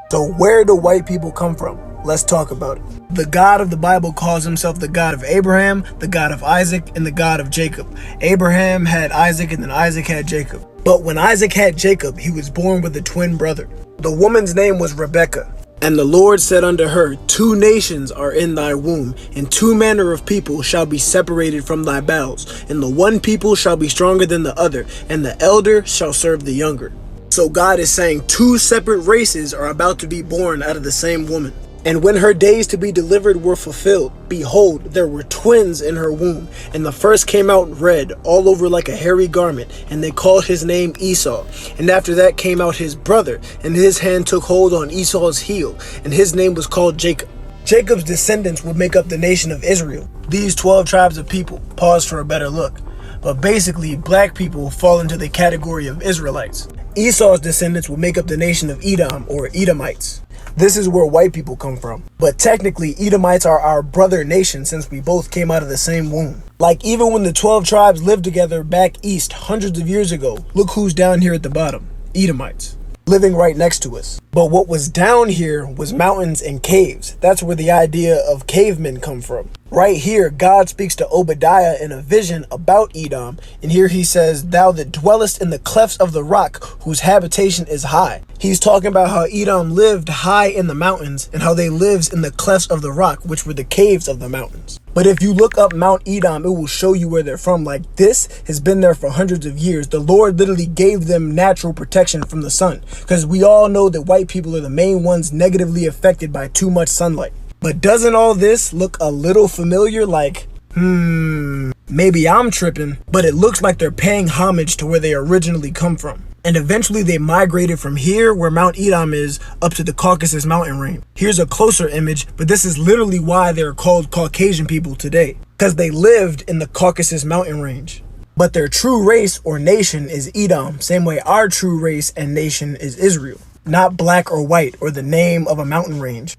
So where do white people come from? Let's talk about it. The God of the Bible calls himself the God of Abraham, the God of Isaac, and the God of Jacob. Abraham had Isaac, and then Isaac had Jacob. But when Isaac had Jacob, he was born with a twin brother. The woman's name was Rebekah. And the Lord said unto her, 2 nations are in thy womb, and 2 manner of people shall be separated from thy bowels, and the one people shall be stronger than the other, and the elder shall serve the younger. So God is saying 2 separate races are about to be born out of the same woman. And when her days to be delivered were fulfilled, behold, there were twins in her womb. And the first came out red, all over like a hairy garment, and they called his name Esau. And after that came out his brother, and his hand took hold on Esau's heel, and his name was called Jacob. Jacob's descendants would make up the nation of Israel. These 12 tribes of people. Pause for a better look. But basically, black people fall into the category of Israelites. Esau's descendants will make up the nation of Edom, or Edomites. This is where white people come from. But technically, Edomites are our brother nation since we both came out of the same womb. Like even when the 12 tribes lived together back east hundreds of years ago, look who's down here at the bottom. Edomites. Living right next to us. But what was down here was mountains and caves. That's where the idea of cavemen come from. Right here, God speaks to Obadiah in a vision about Edom, and here he says, thou that dwellest in the clefts of the rock, whose habitation is high. He's talking about how Edom lived high in the mountains, and how they lived in the clefts of the rock, which were the caves of the mountains. But if you look up Mount Edom, it will show you where they're from. Like, this has been there for hundreds of years. The Lord literally gave them natural protection from the sun, because we all know that white people are the main ones negatively affected by too much sunlight. But doesn't all this look a little familiar? Like, maybe I'm tripping, but it looks like they're paying homage to where they originally come from. And eventually they migrated from here, where Mount Edom is, up to the Caucasus mountain range. Here's a closer image, but this is literally why they're called Caucasian people today, because they lived in the Caucasus mountain range. But their true race or nation is Edom, same way our true race and nation is Israel. Not black or white or the name of a mountain range.